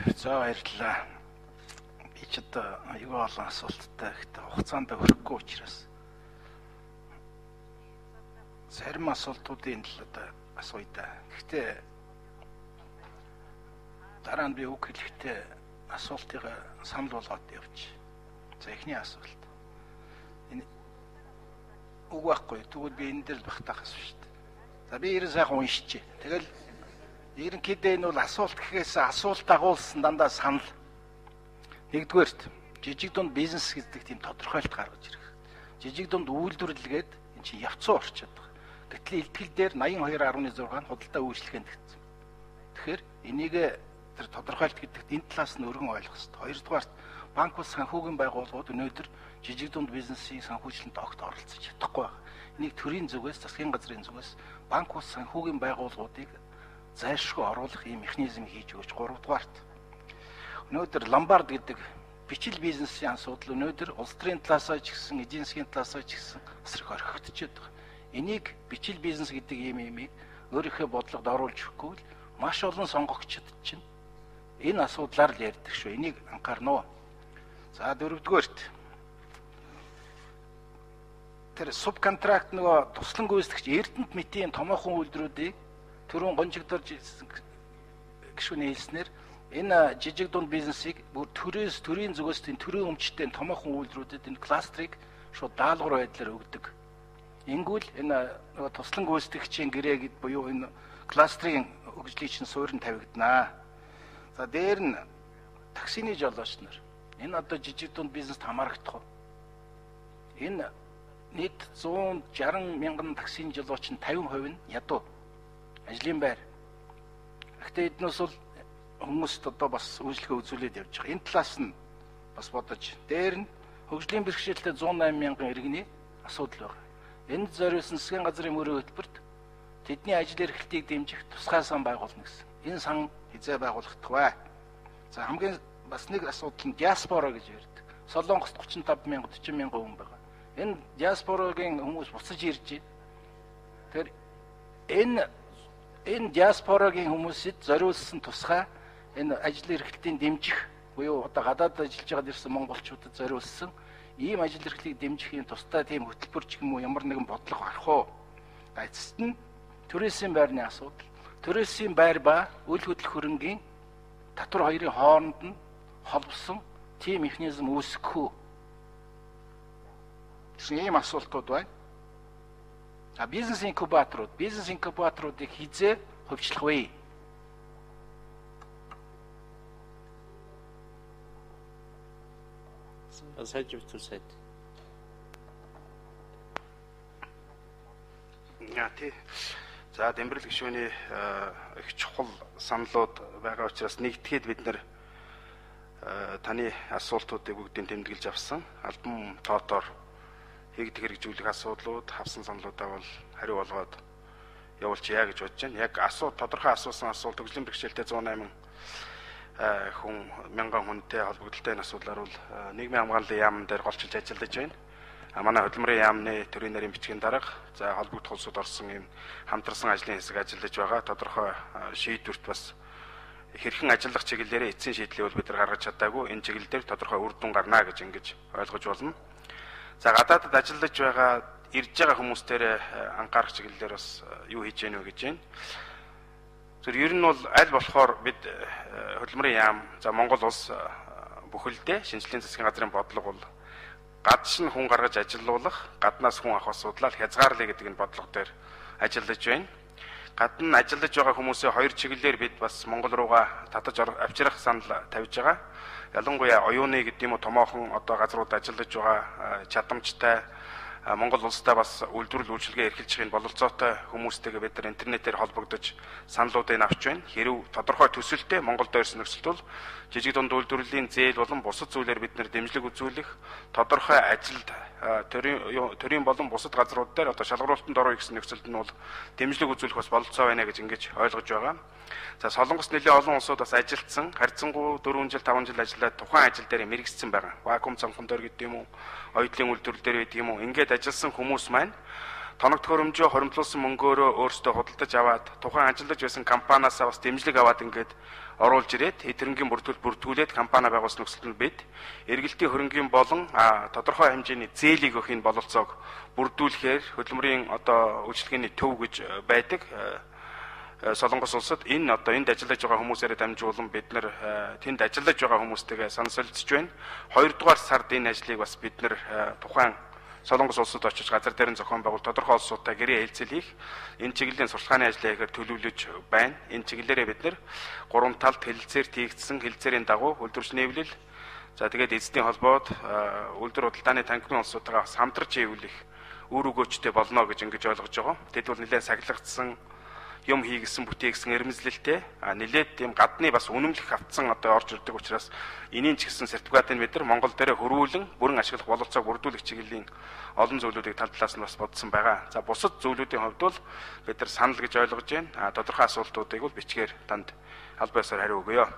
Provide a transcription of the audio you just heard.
За баярлалаа. Би ч одоо аюул олон асуулттай гэхдээ хугацаанд хүрэхгүй учраас зарим асуултуудын л одоо асууя да. Гэхдээ дараа нь би үг хэлэхдээ асуултыг санал болгоод явж. За эхний асуулт. Энэ үг байхгүй. Тэгвэл би энэ дээр л багтаах гэсэн шүү дээ. За би ерэн сайхан уншчихъя. Тэгэл ерөнхийдөө энэ бол асуулт гэхээс асуулт дагуулсан дандаа санал. Нэгдүгээрт жижиг дунд бизнес гэдэг тийм тодорхойлт гаргаж ирэх. Жижиг дунд үйлдвэрлэгээд эн чинь явцсан орчод байгаа. Гэтэл илтгэл дээр 82.6 худалдаа үйлчлэгэнд гэсэн. Тэгэхээр энийг тэр тодорхойлт гэдэгт энэ талаас нь өргөн ойлгох хэрэгтэй. Хоёрдугаарт банк ус санхүүгийн байгууллагууд өнөөдөр жижиг дунд бизнесийн санхүүжилтэнд огт оролцож чадахгүй байна. Энийг төрийн зүгээс, засгийн газрын зүгээс банк ус санхүүгийн байгууллагуудыг зайлшгүй оруулах ийм механизм хийж өгч. Гуравдугаарт өнөөдөр ломбард гэдэг бичил бизнесийн асуудал өнөөдөр улс төрийн талаасаа ч гэсэн, эдийн засгийн талаасаа ч гэсэн эсрэг орхигдчиход байгаа. Энийг бичил бизнес гэдэг ийм юмыг өөрийнхөө бодлогод оруулж өгөхгүй л маш олон сонгогчдод чинь энэ асуудлаар л ярьдаг шүү. Энийг анхаарна уу. За дөрөвдүгээрт тэр субконтракт нөгөө туслан гүйцэтгэгч Эрдэнэт мэтийн томоохон үйлдвэрүүдийг түрүүн гонжигдорж гишүүний хэлснээр энэ жижиг дунд бизнесийг бүр төрийн зүгээс тийм төрийн өмчтэй томоохон үйлдвэрүүдэд энэ кластерыг шууд даалгавар байдлаар өгдөг. Ингүүл энэ нөгөө туслан гүйцэтгэгчийн гэрээ гэд буюу энэ кластерын хөгжлийг чинь суурин тавигданаа. За дээр нь таксины жолооч нар энэ одоо жижиг дунд бизнест хамаарагдах уу? Энэ нийт 160 мянган таксины жолооч нь 50% нь ядуу ажлын байр. Гэхдээ эднээс бол хүмүүст одоо бас үйлчлэгээ үзүүлээд явж байгаа. Энэ талаас нь бас бодож. Дээр нь хөгжлийн бэрхшээлтэй 108 мянган иргэний асуудал байна. Энд зориулсан засгийн газрын мөрөө хөтөлбөрт тэдний ажил эрхлэлтийг дэмжих тусгай сан байгуулна гэсэн. Энэ сан хизээ байгуулагдах вэ? За хамгийн бас нэг асуудал нь диаспора гэж ярьдаг. Солонгост 35 мянга 40 мянган хүн байгаа. Энэ диаспорогийн хүмүүс буцаж ирж байна. Тэгэхээр энэ диаспорогийн хүмүүсэд зориулсан тусгай энэ ажил эрхлэлтийн дэмжих буюу одоо гадаад ажиллаж байгаад ирсэн монголчуудад зориулсан ийм ажил эрхлэлийг дэмжихийн тусдаа тийм хөтөлбөр ч юм уу ямар нэгэн бодлого гарах уу? Эцэст нь төрөөсийн байрны асуудал. Төрөөсийн байр ба үйл хөдлөх хөрөнгийн татвар хоёрын хооронд нь холбосон тийм механизм үүсгэх үү? Гэсэн ийм асуултууд байна. Бизнес инкубаторуудыг хизээ хөвчлөх вэ? Сайжруулсан. Тий. За Дембэрэл гишүүний их чухал саналууд байгаа учраас нэгтгэхэд бид нэр таны асуултуудыг бүгдийг тэмдэглэж авсан. Албан тоотоор хийгдэх хэрэгжүүлэх асуудлууд, хавсан саналуудаа бол хариу болгоод явуулчихъя гэж бодож байна. Яг тодорхой асуусан асуулт хөгжлийн бэрхшээлтэй 108 мянган хүнтэй холбогдолтой энэ асуудлаар бол нийгмийн хамгааллын яамн дээр голчилж ажиллаж байна. Манай хөдөлмөрийн яамны төрийн нарийн бичгийн дарга за холбогдох улсууд орсон юм хамтарсан ажлын хэсэг ажиллаж байгаа. Тодорхой шийдвэрт бас хэрхэн ажиллах чиглэлээр эцсийн шийдлийг бол бид нар гаргаж чадаагүй. Энэ чиглэлээр тодорхой үр дүн гарна гэж ингэж ойлгож болно. За гадаадд ажиллаж байгаа ирж байгаа хүмүүстээр анхаарах чиглэлээр бас юу хийж гэнэ вэ гэж байна. Зөв ер нь бол аль болохоор бид хөдөлмөрийн яам за Монгол улс бүхэлдээ шинжлэлийн засгийн газрын бодлого бол гадш нь хүн гаргаж ажилуулах, гаднаас хүн авах асуудлаа хязгаарлая гэдэг энэ бодлого дээр ажиллаж байна. Гадна ажиллаж байгаа хүмүүсээ хоёр чиглэлээр бид бас Монгол руугаа татаж авчрах санал тавьж байгаа. Ялангуяа оюуны гэдэг юм уу томоохон одоо газрууд ажиллаж байгаа чадамжтай Монгол улстай бас үйлдвэрлэл үйлчилгээ эрхэлж байгаа бололцоотой хүмүүстэйгээ бид нар интернетээр холбогдож саналуудыг авч байна. Хэрв тодорхой төсөлтэй Монголд ирсэн нөхцөлд бол жижиг дунд үйлдвэрлэлийн зээл болон бусад зүйлээр бид нар дэмжлэг үзүүлэх тодорхой ажилд төрийн болон бусад газрууд дээр одоо шалгаруулалтанд орох гэсэн нөхцөлд нь бол дэмжлэг үзүүлэх бас бололцоо байна гэж ингэж ойлгож байгаа. За Солонгос нэлээд олон улсууд бас ажилтсан, харьцангуй 4 жил 5 жил ажиллаад тухайн ажил дээр мэрэгцсэн байгаа. Вакуум цанхан дээр гэдэг юм уу, оюутлын үйлдвэрлэл дээр гэдэг юм уу, ингээд ажилласан хүмүүс маань тоног төхөөрөмжөө хоримтлуулсан мөнгөөрөө өөрсдөө худалдаж аваад тухайн ажиллаж байсан компаниасаа бас дэмжлэг аваад ингээд оруулж ирээд хэтэрэнгийн бүртгүүлээд компани байгуулсан нөхцөлд бид эргэлтийн хөрөнгийн болон тодорхой хэмжээний зээлийг өгөхийг бололцоог бүрдүүлэхээр хөдөлмөрийн одоо үйлчлэгээний төв гэж байдаг. Солонгос улсад энд ажиллаж байгаа хүмүүсээр дамжуулан бид нар тэнд ажиллаж байгаа хүмүүстэйгээ санасолцож байна. 2 дугаар сард энэ ажлыг бас бид нар тухайн Солонгос улсад очиж газар дээрэн зохион байгуул тодорхой улсуудтай гэрээ хэлцэл хийх энэ чиглэлийн сурталчилгааны ажлыг ихээр төлөвлөж байна. Энэ чиглэлээрээ бид нар 3 талд хэлэлцээр тийгдсэн хэлэлцээрийн дагуу үйлдвэрч нэвлэл тэгээд эзэдийн холбоод үйлдвэр худалдааны танхимын улсуудтайгаа хамтарч хэвлэх үр өгөөчтэй болно гэж ингэж ойлгож байгаа. Тэд бол нэлээд сахилгдсан юм хийгсэн бүтээгсэн эрмэлзлэлтэй нэлээд тийм гадны бас үнэмлэх автсан орж ирдэг учраас энийн ч гэсэн сертификатыг бид нар Монгол дээр хөрвүүлэн бүрэн ашиглах бололцоог бүрдүүлэх чиглэлийн олон зүйлүүдийг тал талаас нь бас бодсон байгаа. За бусад зүйлүүдийн хувьд бол бид нар санал гэж ойлгож байна. Тодорхой асуултуудыг бол бичгээр танд аль биесээр хариу өгье.